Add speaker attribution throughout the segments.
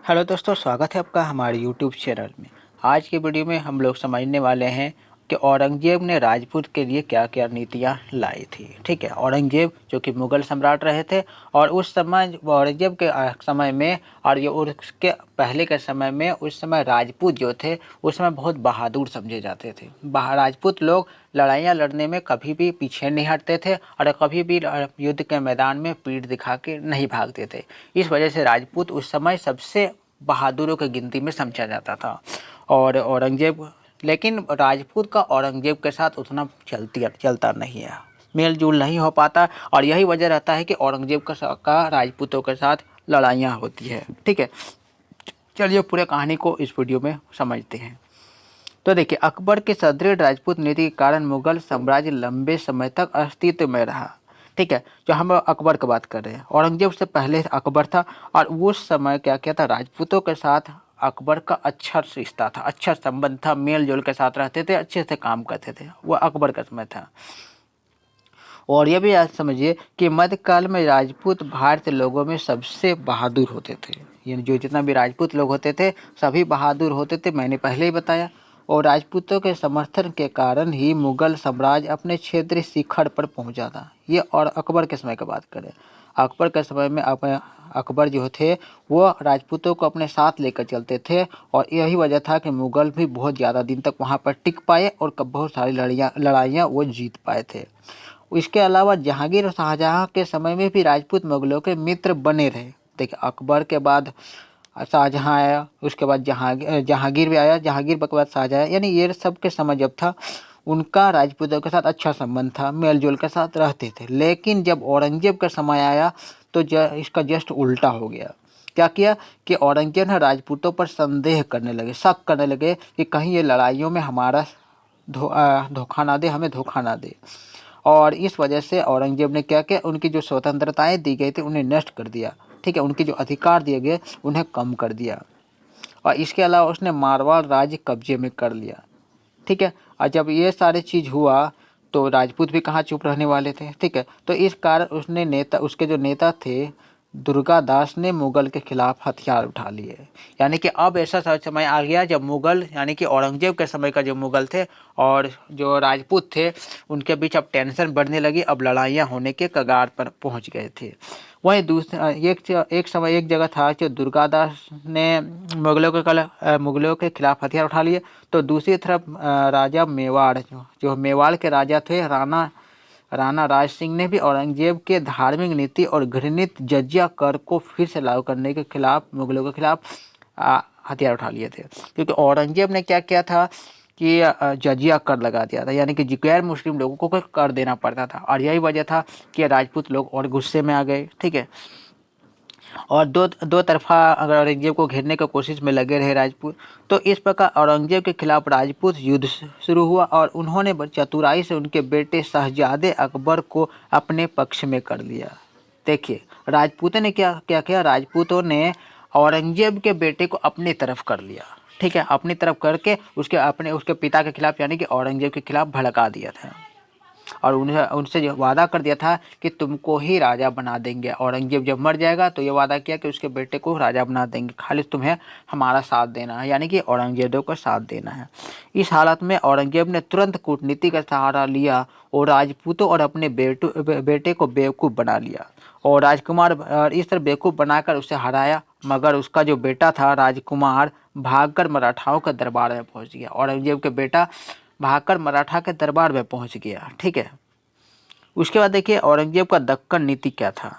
Speaker 1: Hello दोस्तों, स्वागत है आपका हमारे यूट्यूब चैनल में। आज की वीडियो में हम लोग समझने वाले हैं कि औरंगजेब ने राजपूत के लिए क्या क्या नीतियां लाई थी। ठीक है, औरंगजेब जो कि मुगल सम्राट रहे थे और उस समय औरंगजेब के समय में और ये उसके पहले के समय में उस समय राजपूत जो थे उस समय बहुत बहादुर समझे जाते थे। राजपूत लोग लड़ाइयाँ लड़ने में कभी भी पीछे नहीं हटते थे और कभी भी युद्ध के मैदान में पीठ दिखा के नहीं भागते थे। इस वजह से राजपूत उस समय सबसे बहादुरों की गिनती में समझा जाता था। और औरंगजेब, लेकिन राजपूत का औरंगजेब के साथ उतना चलता नहीं है, मेल जोल नहीं हो पाता और यही वजह रहता है कि औरंगजेब का राजपूतों के साथ लड़ाइयाँ होती है। ठीक है, चलिए पूरे कहानी को इस वीडियो में समझते हैं। तो देखिए, अकबर के सुदृढ़ राजपूत नीति के कारण मुगल साम्राज्य लंबे समय तक अस्तित्व में रहा। ठीक है, जो हम अकबर की बात कर रहे हैं, औरंगजेब से पहले अकबर था और उस समय क्या क्या था, राजपूतों के साथ अकबर का अच्छा रिश्ता था, अच्छा संबंध था, मेल जोल के साथ रहते थे, अच्छे से काम करते थे। वह अकबर का समय था। और ये भी याद समझिए कि मध्यकाल में राजपूत भारतीय लोगों में सबसे बहादुर होते थे। यानी जो जितना भी राजपूत लोग होते थे सभी बहादुर होते थे, मैंने पहले ही बताया। और राजपूतों के समर्थन के कारण ही मुगल साम्राज्य अपने क्षेत्रीय शिखर पर पहुंचा था। ये और अकबर के समय की बात करें, अकबर के समय में अकबर जो थे वो राजपूतों को अपने साथ लेकर चलते थे और यही वजह था कि मुगल भी बहुत ज़्यादा दिन तक वहाँ पर टिक पाए और बहुत सारी लड़ाइयाँ वो जीत पाए थे। इसके अलावा जहांगीर और शाहजहां के समय में भी राजपूत मुगलों के मित्र बने रहे। देखिए, अकबर के बाद शाहजहां आया, उसके बाद जहांगीर भी आया, जहांगीर के बाद शाहजहां, यानी ये सब के समय जब था उनका राजपूतों के साथ अच्छा संबंध था, मेल जोल के साथ रहते थे। लेकिन जब औरंगजेब का समय आया तो इसका जस्ट उल्टा हो गया। क्या किया कि औरंगजेब ने राजपूतों पर संदेह करने लगे, शक करने लगे कि कहीं ये लड़ाइयों में हमारा धोखा ना दे, हमें धोखा ना दे। और इस वजह से औरंगजेब ने क्या किया, उनकी जो स्वतंत्रताएं दी गई थी उन्हें नष्ट कर दिया। ठीक है, उनके जो अधिकार दिए गए उन्हें कम कर दिया और इसके अलावा उसने मारवाड़ राज्य कब्जे में कर लिया। ठीक है, और जब ये सारी चीज़ हुआ तो राजपूत भी कहाँ चुप रहने वाले थे। ठीक है, तो इस कारण उसके जो नेता थे दुर्गादास ने मुगल के खिलाफ हथियार उठा लिए। यानी कि अब ऐसा समय आ गया जब मुगल, यानी कि औरंगजेब के समय का जो मुगल थे और जो राजपूत थे उनके बीच अब टेंशन बढ़ने लगी, अब लड़ाइयाँ होने के कगार पर पहुंच गए थे। वहीं दूसरा एक समय एक जगह था जो दुर्गादास ने मुगलों के खिलाफ हथियार उठा लिए, तो दूसरी तरफ राजा मेवाड़, जो मेवाड़ के राजा थे राणा राज सिंह ने भी औरंगजेब के धार्मिक नीति और घृणित जजिया कर को फिर से लागू करने के खिलाफ मुगलों के खिलाफ हथियार उठा लिए थे। क्योंकि औरंगजेब ने क्या किया था कि जजिया कर लगा दिया था, यानी कि गैर मुस्लिम लोगों को कर देना पड़ता था और यही वजह था कि राजपूत लोग और गुस्से में आ गए। ठीक है, और दो तरफा अगर औरंगजेब को घेरने की कोशिश में लगे रहे राजपूत, तो इस प्रकार औरंगजेब के खिलाफ राजपूत युद्ध शुरू हुआ और उन्होंने चतुराई से उनके बेटे शहजादे अकबर को अपने पक्ष में कर लिया। देखिए, राजपूतों ने क्या क्या किया, राजपूतों ने औरंगजेब के बेटे को अपनी तरफ कर लिया। ठीक है, अपनी तरफ करके उसके पिता के खिलाफ, यानी कि औरंगजेब के खिलाफ भड़का दिया था और उनसे जो वादा कर दिया था कि तुमको ही राजा बना देंगे। औरंगजेब जब मर जाएगा तो ये वादा किया कि उसके बेटे को राजा बना देंगे, खाली तुम्हें हमारा साथ देना है, यानी कि औरंगजेब को साथ देना है। इस हालत में औरंगजेब ने तुरंत कूटनीति का सहारा लिया और राजपूतों और अपने बेटे को बेवकूफ़ बना लिया और इस तरह बेवकूफ़ बनाकर उसे हराया। मगर उसका जो बेटा था राजकुमार भागकर मराठाओं के दरबार में पहुंच गया। औरंगजेब के बेटा भागकर मराठा के दरबार में पहुंच गया। ठीक है, उसके बाद देखिए औरंगजेब का दक्कन नीति क्या था।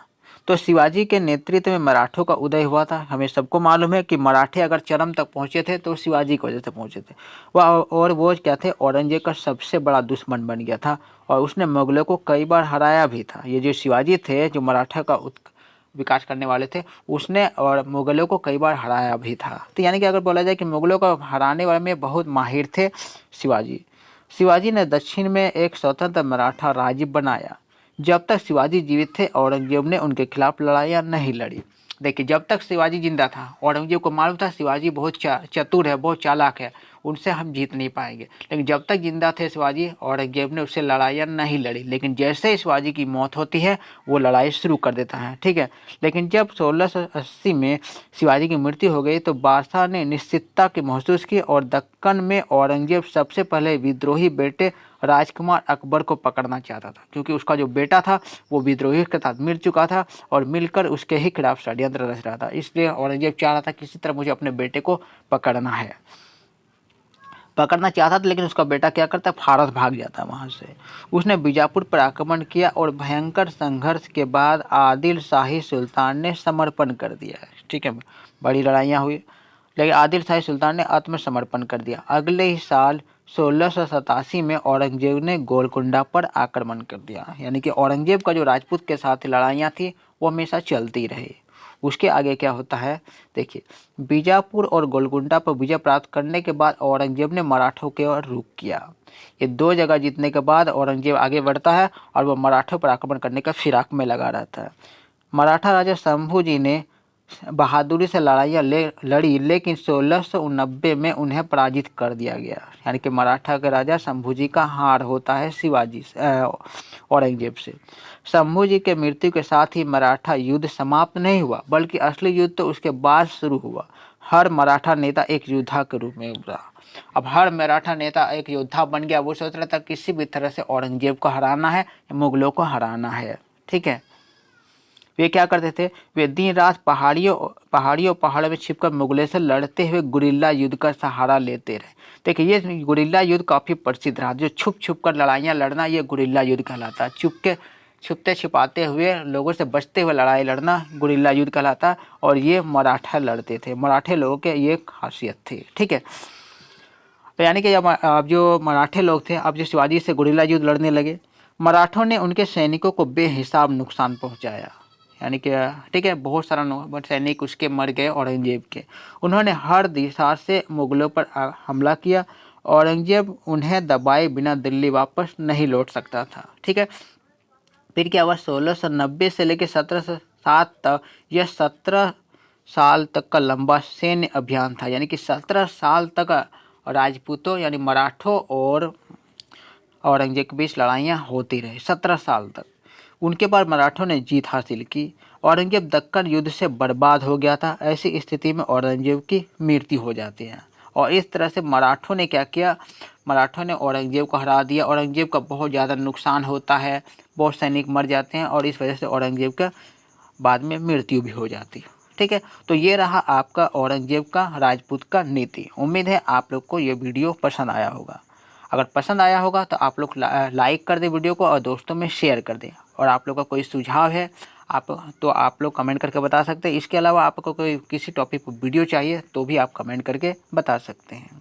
Speaker 1: तो शिवाजी के नेतृत्व में मराठों का उदय हुआ था। हमें सबको मालूम है कि मराठे अगर चरम तक पहुंचे थे तो शिवाजी की वजह से पहुंचे थे। वो क्या थे, औरंगजेब का सबसे बड़ा दुश्मन बन गया था और उसने मुगलों को कई बार हराया भी था। ये जो शिवाजी थे, जो मराठा का विकास करने वाले थे, उसने और मुगलों को कई बार हराया भी था। तो यानी कि अगर बोला जाए कि मुगलों को हराने वाले में बहुत माहिर थे शिवाजी। शिवाजी ने दक्षिण में एक स्वतंत्र मराठा राज्य बनाया। जब तक शिवाजी जीवित थे औरंगजेब ने उनके खिलाफ लड़ाइयाँ नहीं लड़ी। देखिए, जब तक शिवाजी जिंदा था औरंगजेब को मालूम था शिवाजी बहुत चतुर है, बहुत चालाक है, उनसे हम जीत नहीं पाएंगे। लेकिन जब तक जिंदा थे शिवाजी, औरंगजेब ने उससे लड़ाइयाँ नहीं लड़ी। लेकिन जैसे ही शिवाजी की मौत होती है वो लड़ाई शुरू कर देता है, ठीक है। लेकिन जब 1680 में शिवाजी की मृत्यु हो गई तो बादशाह ने निश्चितता की महसूस की और दक्कन में औरंगजेब सबसे पहले विद्रोही बेटे राजकुमार अकबर को पकड़ना चाहता था, क्योंकि उसका जो बेटा था वो विद्रोही के साथ मिल चुका था और मिलकर उसके ही खिलाफ षड्यंत्र रच रहा था। इसलिए औरंगजेब चाह रहा था किसी तरह मुझे अपने बेटे को पकड़ना चाहता था। लेकिन उसका बेटा क्या करता, फारस भाग जाता वहाँ से। उसने बीजापुर पर आक्रमण किया और भयंकर संघर्ष के बाद आदिल शाही सुल्तान ने समर्पण कर दिया, ठीक है। बड़ी लड़ाइयाँ हुई लेकिन आदिल शाही सुल्तान ने आत्मसमर्पण कर दिया। अगले ही साल 1687 में औरंगजेब ने गोलकुंडा पर आक्रमण कर दिया। यानी कि औरंगजेब का जो राजपूत के साथ लड़ाइयाँ थी वो हमेशा चलती रही। उसके आगे क्या होता है देखिए, बीजापुर और गोलकुंडा पर विजय प्राप्त करने के बाद औरंगजेब ने मराठों की ओर रुख किया। ये दो जगह जीतने के बाद औरंगजेब आगे बढ़ता है और वह मराठों पर आक्रमण करने का फिराक में लगा रहता है। मराठा राजा शंभू जी ने बहादुरी से लड़ाइयाँ लड़ी, लेकिन 1689 में उन्हें पराजित कर दिया गया। यानी कि मराठा के राजा शंभू जी का हार होता है शिवाजी से, औरंगजेब से। शंभू जी के मृत्यु के साथ ही मराठा युद्ध समाप्त नहीं हुआ, बल्कि असली युद्ध तो उसके बाद शुरू हुआ। हर मराठा नेता एक योद्धा के रूप में उभरा। अब हर मराठा नेता एक योद्धा बन गया। वो सोच रहा था किसी भी तरह से औरंगजेब को हराना है, मुगलों को हराना है, ठीक है। वे क्या करते थे, वे दिन रात पहाड़ों में छिपकर मुगलों से लड़ते हुए गुरिल्ला युद्ध का सहारा लेते रहे। देखिए ये गुरिल्ला युद्ध काफ़ी प्रसिद्ध रहा। जो छुप कर लड़ाइयाँ लड़ना ये गुरिल्ला युद्ध कहलाता है। छुपते छिपाते हुए लोगों से बचते हुए लड़ाई लड़ना गुरिल्ला युद्ध कहलाता है। और ये मराठा लड़ते थे, मराठे लोगों के ये खासियत थी, ठीक है। तो यानी कि अब जो मराठे लोग थे, अब जो शिवाजी से गुरिल्ला युद्ध लड़ने लगे, मराठों ने उनके सैनिकों को बेहिसाब नुकसान पहुंचाया। यानी कि ठीक है, बहुत सारा सैनिक उसके मर गए औरंगजेब के। उन्होंने हर दिशा से मुगलों पर हमला किया। औरंगजेब उन्हें दबाए बिना दिल्ली वापस नहीं लौट सकता था, ठीक है। फिर क्या हुआ, 1690 से लेकर 1707 तक यह 17 साल तक का लंबा सैन्य अभियान था। यानी कि 17 साल तक राजपूतों यानी मराठों और औरंगजेब के बीच लड़ाइयाँ होती रही 17 साल तक। उनके बाद मराठों ने जीत हासिल की। औरंगजेब दक्कन युद्ध से बर्बाद हो गया था। ऐसी स्थिति में औरंगजेब की मृत्यु हो जाती है। और इस तरह से मराठों ने क्या किया, मराठों ने औरंगजेब को हरा दिया। औरंगजेब का बहुत ज़्यादा नुकसान होता है, बहुत सैनिक मर जाते हैं और इस वजह से औरंगजेब का बाद में मृत्यु भी हो जाती है, ठीक है। तो ये रहा आपका औरंगजेब का राजपूत का नीति। उम्मीद है आप लोग को ये वीडियो पसंद आया होगा। अगर पसंद आया होगा तो आप लोग लाइक कर दें वीडियो को और दोस्तों में शेयर कर दें। और आप लोग का कोई सुझाव है आप लोग कमेंट करके बता सकते हैं। इसके अलावा आपको कोई किसी टॉपिक पर वीडियो चाहिए तो भी आप कमेंट करके बता सकते हैं।